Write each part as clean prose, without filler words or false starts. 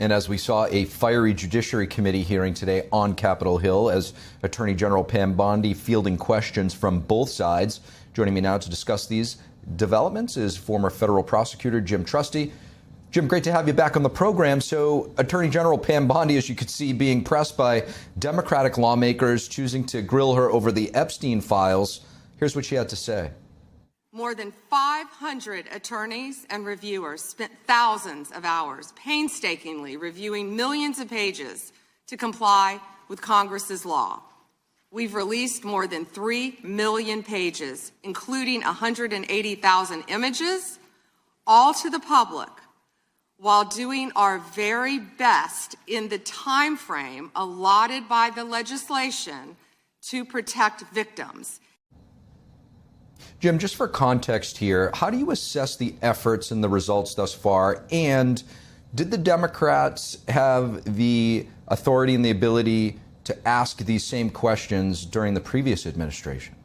And as we saw a fiery Judiciary Committee hearing today on Capitol Hill, as Attorney General Pam Bondi fielding questions from both sides. Joining me now to discuss these developments is former federal prosecutor Jim Trusty. Jim, great to have you back on the program. So Attorney General Pam Bondi, as you could see, being pressed by Democratic lawmakers choosing to grill her over the Epstein files. Here's what she had to say. More than 500 attorneys and reviewers spent thousands of hours painstakingly reviewing millions of pages to comply with Congress's law. We've released more than 3 million pages, including 180,000 images, all to the public, while doing our very best in the time frame allotted by the legislation to protect victims. Jim, just for context here, how do you assess the efforts and the results thus far? And did the Democrats have the authority and the ability to ask these same questions during the previous administration?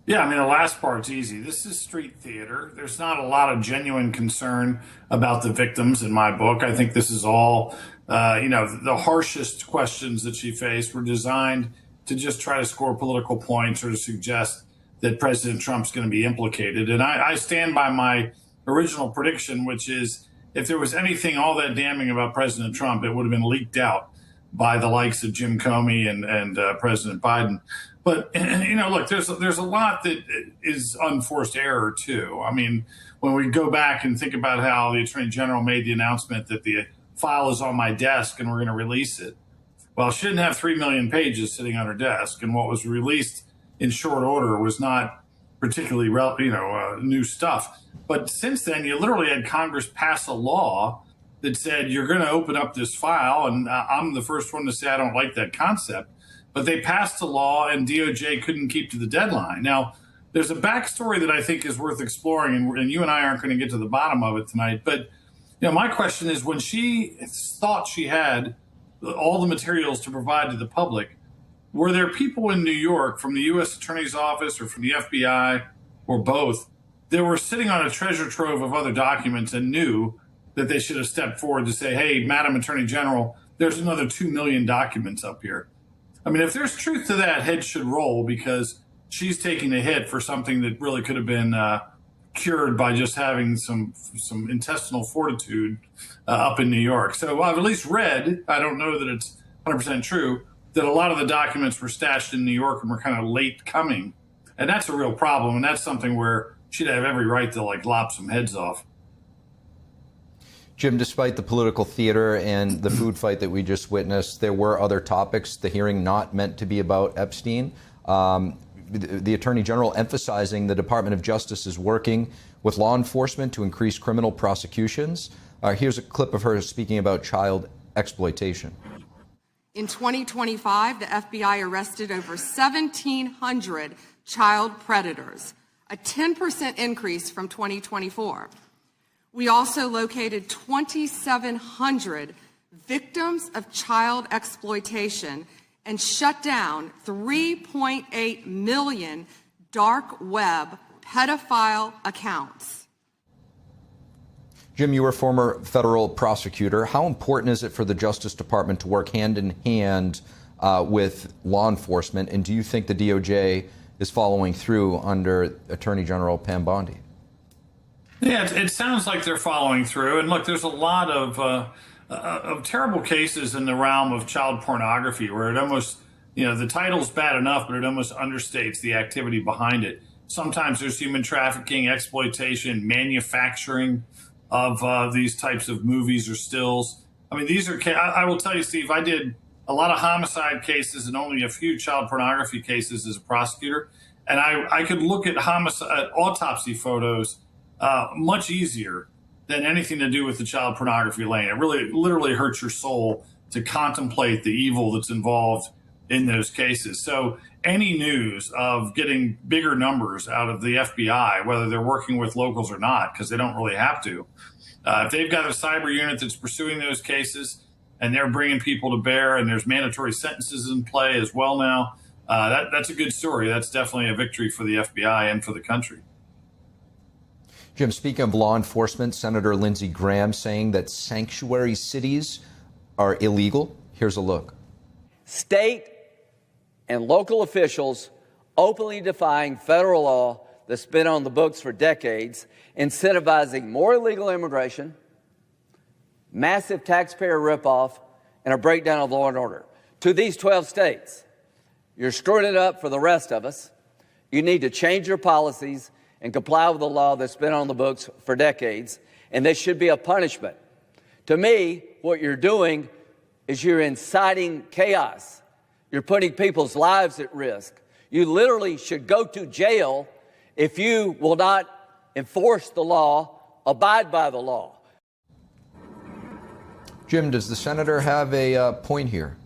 Yeah, I mean, the last part's easy. This is street theater. There's not a lot of genuine concern about the victims in my book. I think this is all, the harshest questions that she faced were designed to just try to score political points or to suggest that President Trump's going to be implicated. And I stand by my original prediction, which is if there was anything all that damning about President Trump, it would have been leaked out by the likes of Jim Comey and President Biden. But, look, there's a lot that is unforced error, too. I mean, when we go back and think about how the Attorney General made the announcement that the file is on my desk and we're going to release it. Well, she didn't have 3 million pages sitting on her desk. And what was released in short order was not particularly, new stuff. But since then, you literally had Congress pass a law that said you're going to open up this file. And I'm the first one to say I don't like that concept. But they passed a law and DOJ couldn't keep to the deadline. Now, there's a backstory that I think is worth exploring, and you and I aren't going to get to the bottom of it tonight. But my question is, when she thought she had all the materials to provide to the public, were there people in New York from the U.S. Attorney's Office or from the FBI or both that were sitting on a treasure trove of other documents and knew that they should have stepped forward to say, hey, Madam Attorney General, there's another 2 million documents up here? I mean, if there's truth to that, heads should roll, because she's taking a hit for something that really could have been cured by just having some intestinal fortitude up in New York. So I've at least read, I don't know that it's 100% true, that a lot of the documents were stashed in New York and were kind of late coming. And that's a real problem. And that's something where she'd have every right to lop some heads off. Jim, despite the political theater and the food fight that we just witnessed, there were other topics, the hearing not meant to be about Epstein. The Attorney General emphasizing the Department of Justice is working with law enforcement to increase criminal prosecutions. Here's a clip of her speaking about child exploitation. In 2025, the FBI arrested over 1,700 child predators, a 10% increase from 2024. We also located 2,700 victims of child exploitation and shut down 3.8 million dark web pedophile accounts. Jim, you were a former federal prosecutor. How important is it for the Justice Department to work hand in hand with law enforcement? And do you think the DOJ is following through under Attorney General Pam Bondi? Yeah, it sounds like they're following through. And look, there's a lot of terrible cases in the realm of child pornography where it almost, the title's bad enough, but it almost understates the activity behind it. Sometimes there's human trafficking, exploitation, manufacturing of these types of movies or stills. I mean, these are, I will tell you, Steve, I did a lot of homicide cases and only a few child pornography cases as a prosecutor. And I could look at autopsy photos much easier than anything to do with the child pornography lane. It really literally hurts your soul to contemplate the evil that's involved in those cases. So any news of getting bigger numbers out of the FBI, whether they're working with locals or not, because they don't really have to, if they've got a cyber unit that's pursuing those cases and they're bringing people to bear and there's mandatory sentences in play as well now, that's a good story. That's definitely a victory for the FBI and for the country. Jim, speaking of law enforcement, Senator Lindsey Graham saying that sanctuary cities are illegal. Here's a look. State and local officials openly defying federal law that's been on the books for decades, incentivizing more illegal immigration, massive taxpayer ripoff, and a breakdown of law and order. To these 12 states, you're screwing it up for the rest of us. You need to change your policies and comply with the law that's been on the books for decades, and this should be a punishment. To me, what you're doing is you're inciting chaos. You're putting people's lives at risk. You literally should go to jail if you will not enforce the law, abide by the law. Jim, does the senator have a point here?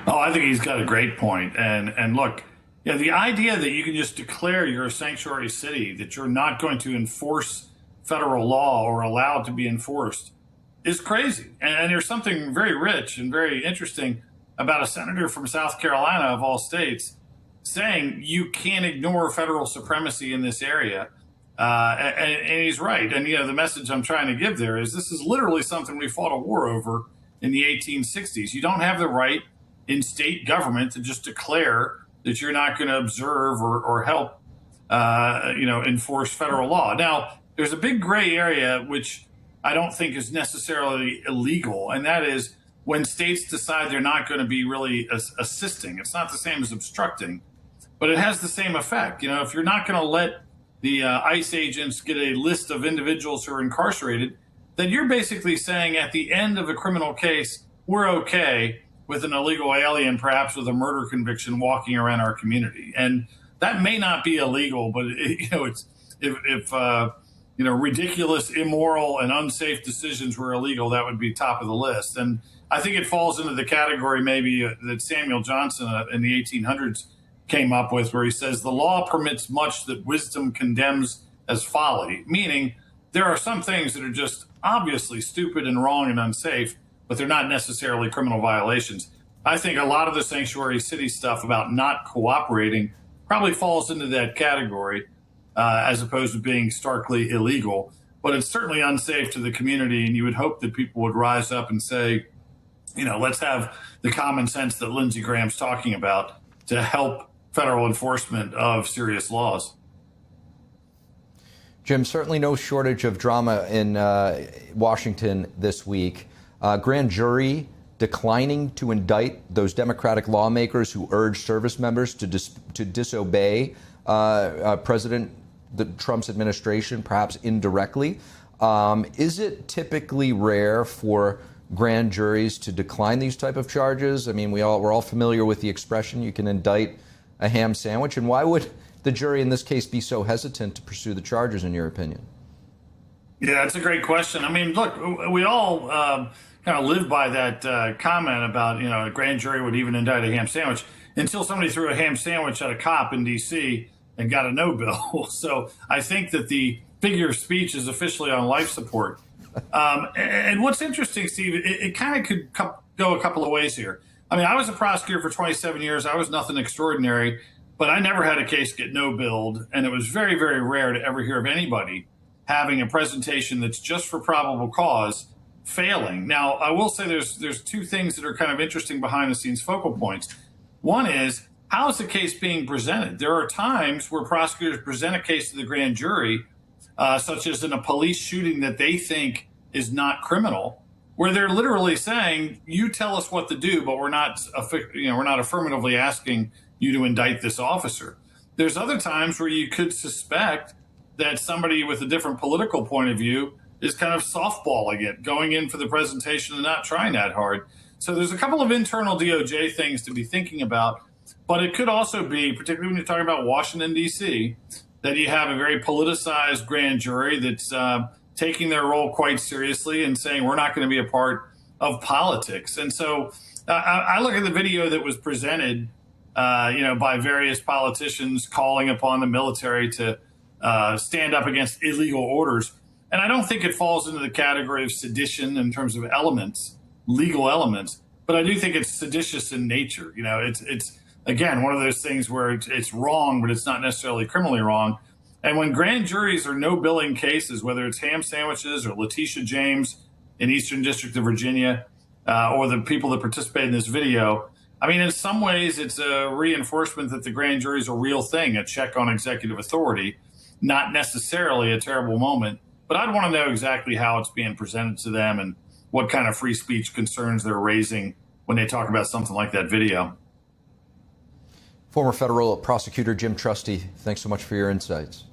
Oh, I think he's got a great point. And look, yeah, the idea that you can just declare you're a sanctuary city, that you're not going to enforce federal law or allow it to be enforced is crazy. And there's something very rich and very interesting about a senator from South Carolina, of all states, saying you can't ignore federal supremacy in this area. And he's right. And, the message I'm trying to give there is this is literally something we fought a war over in the 1860s. You don't have the right in state government to just declare that you're not going to observe or help, enforce federal law. Now, there's a big gray area, which I don't think is necessarily illegal, and that is when states decide they're not going to be really assisting. It's not the same as obstructing, but it has the same effect. If you're not going to let the ICE agents get a list of individuals who are incarcerated, then you're basically saying at the end of a criminal case, we're okay with an illegal alien, perhaps with a murder conviction, walking around our community. And that may not be illegal, but it's if ridiculous, immoral, and unsafe decisions were illegal, that would be top of the list. And I think it falls into the category maybe that Samuel Johnson in the 1800s came up with, where he says the law permits much that wisdom condemns as folly, meaning there are some things that are just obviously stupid and wrong and unsafe, but they're not necessarily criminal violations. I think a lot of the sanctuary city stuff about not cooperating probably falls into that category, as opposed to being starkly illegal. But it's certainly unsafe to the community, and you would hope that people would rise up and say, let's have the common sense that Lindsey Graham's talking about to help federal enforcement of serious laws. Jim, certainly no shortage of drama in Washington this week. Grand jury declining to indict those Democratic lawmakers who urged service members to disobey President Trump's administration, perhaps indirectly. Is it typically rare for grand juries to decline these type of charges? I mean, we're all familiar with the expression, you can indict a ham sandwich. And why would the jury in this case be so hesitant to pursue the charges, in your opinion? Yeah, that's a great question. I mean, look, we all kind of live by that comment about, a grand jury would even indict a ham sandwich until somebody threw a ham sandwich at a cop in D.C. and got a no bill. So I think that the figure of speech is officially on life support. And what's interesting, Steve, it kind of could go a couple of ways here. I mean, I was a prosecutor for 27 years. I was nothing extraordinary, but I never had a case get no billed. And it was very, very rare to ever hear of anybody having a presentation that's just for probable cause failing. Now, I will say there's two things that are kind of interesting behind the scenes focal points. One is, how is the case being presented? There are times where prosecutors present a case to the grand jury, such as in a police shooting that they think is not criminal, where they're literally saying, you tell us what to do, but we're not affirmatively asking you to indict this officer. There's other times where you could suspect that somebody with a different political point of view is kind of softballing it, going in for the presentation and not trying that hard. So there's a couple of internal DOJ things to be thinking about, but it could also be, particularly when you're talking about Washington, D.C., that you have a very politicized grand jury that's taking their role quite seriously and saying, we're not going to be a part of politics. And so I look at the video that was presented, by various politicians calling upon the military to stand up against illegal orders. And I don't think it falls into the category of sedition in terms of elements, legal elements, but I do think it's seditious in nature. It's again, one of those things where it's wrong, but it's not necessarily criminally wrong. And when grand juries are no-billing cases, whether it's ham sandwiches or Letitia James in Eastern District of Virginia, or the people that participate in this video, I mean, in some ways, it's a reinforcement that the grand jury is a real thing, a check on executive authority, not necessarily a terrible moment. But I'd want to know exactly how it's being presented to them and what kind of free speech concerns they're raising when they talk about something like that video. Former federal prosecutor Jim Trusty, thanks so much for your insights.